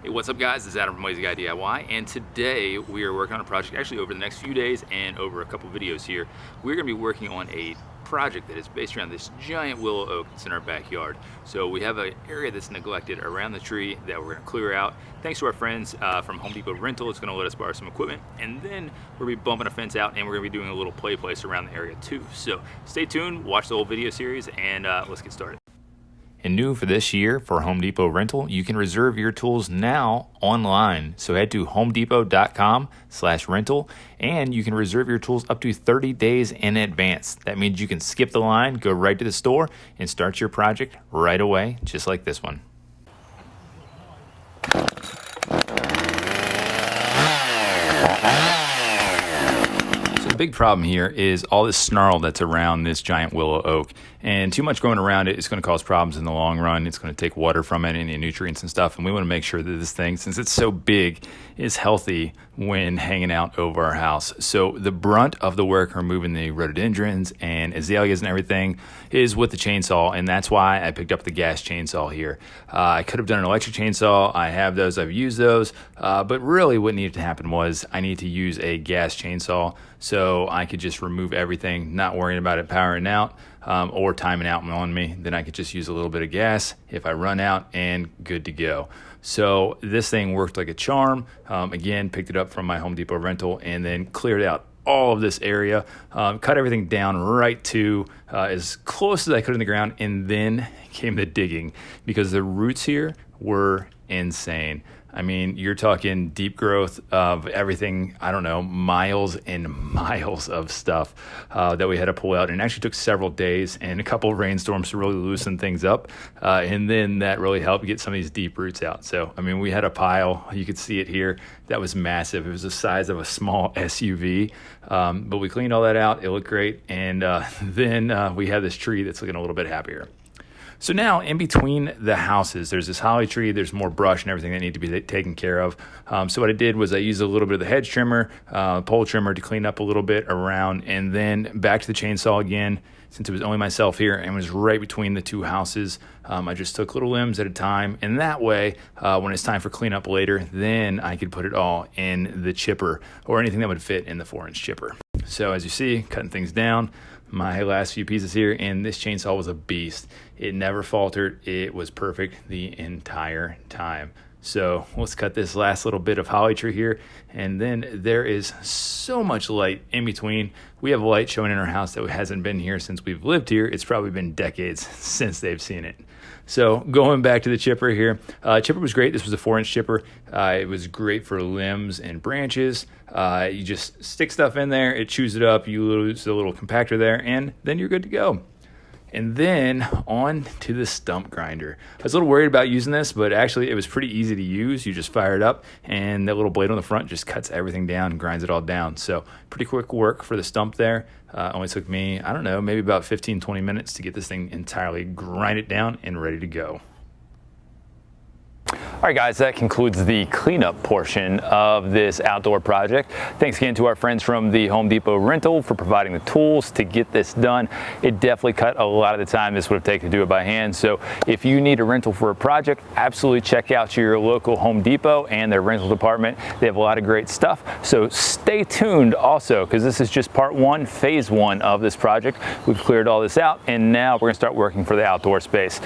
Hey, what's up guys? This is Adam from Lazy Guy DIY, and today we are working on a project actually over the next few days and over a couple videos here. We're going to be working on a project that is based around this giant willow oak that's in our backyard. So we have an area that's neglected around the tree that we're going to clear out. Thanks to our friends from Home Depot Rental, it's going to let us borrow some equipment, and then we're going to be bumping a fence out and we're going to be doing a little play place around the area too. So stay tuned, watch the whole video series, and let's get started. And new for this year for Home Depot Rental, you can reserve your tools now online. So head to homedepot.com/rental and you can reserve your tools up to 30 days in advance. That means you can skip the line, go right to the store, and start your project right away, just like this one. Big problem here is all this snarl that's around this giant willow oak, and too much growing around it is going to cause problems in the long run. It's going to take water from it, any nutrients and stuff, and we want to make sure that this thing, since it's so big, is healthy when hanging out over our house. So the brunt of the work removing the rhododendrons and azaleas and everything is with the chainsaw, and that's why I picked up the gas chainsaw here. I could have done an electric chainsaw. I have those, I've used those, but really what needed to happen was I need to use a gas chainsaw so I could just remove everything, not worrying about it powering out or timing out on me. Then I could just use a little bit of gas if I run out, and good to go. So this thing worked like a charm. Again, picked it up from my Home Depot rental and then cleared out all of this area, cut everything down right to as close as I could in the ground, and then came the digging because the roots here were insane. I mean, you're talking deep growth of everything, I don't know, miles and miles of stuff that we had to pull out. And it actually took several days and a couple of rainstorms to really loosen things up. And then that really helped get some of these deep roots out. So, I mean, we had a pile, you could see it here, that was massive. It was the size of a small SUV. But we cleaned all that out. It looked great. And then we have this tree that's looking a little bit happier. So now in between the houses, there's this holly tree, there's more brush and everything that need to be taken care of. So what I did was I used a little bit of the hedge trimmer, pole trimmer to clean up a little bit around, and then back to the chainsaw again, since it was only myself here and was right between the two houses. I just took little limbs at a time, and that way, when it's time for cleanup later, then I could put it all in the chipper or anything that would fit in the 4-inch chipper. So as you see, cutting things down, my last few pieces here, and this chainsaw was a beast. It never faltered. It was perfect the entire time. So let's cut this last little bit of holly tree here, and then there is so much light in between. We have light showing in our house that hasn't been here since we've lived here. It's probably been decades since they've seen it. So going back to the chipper here, chipper was great. This was a 4-inch chipper. It was great for limbs and branches. You just stick stuff in there, it chews it up, you lose the little compactor there, and then you're good to go. And then on to the stump grinder. I was a little worried about using this, but actually it was pretty easy to use. You just fire it up, and that little blade on the front just cuts everything down and grinds it all down. So pretty quick work for the stump there. Only took me, I don't know, maybe about 15-20 minutes to get this thing entirely grind it down and ready to go. All right, guys, that concludes the cleanup portion of this outdoor project. Thanks again to our friends from the Home Depot Rental for providing the tools to get this done. It definitely cut a lot of the time this would have taken to do it by hand. So if you need a rental for a project, absolutely check out your local Home Depot and their rental department. They have a lot of great stuff. So stay tuned also, because this is just part one, phase one of this project. We've cleared all this out, and now we're gonna start working for the outdoor space.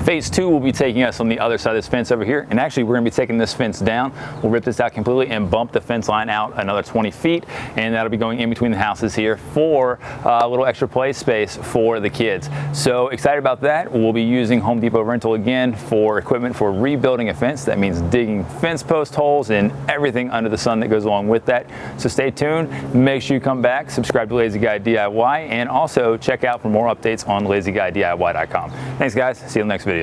Phase two will be taking us on the other side of this fence over here, and actually we're going to be taking this fence down. We'll rip this out completely and bump the fence line out another 20 feet, and that'll be going in between the houses here for a little extra play space for the kids. So excited about that. We'll be using Home Depot Rental again for equipment for rebuilding a fence. That means digging fence post holes and everything under the sun that goes along with that. So stay tuned. Make sure you come back, subscribe to Lazy Guy DIY, and also check out for more updates on lazyguydiy.com. Thanks, guys. See you in the next video.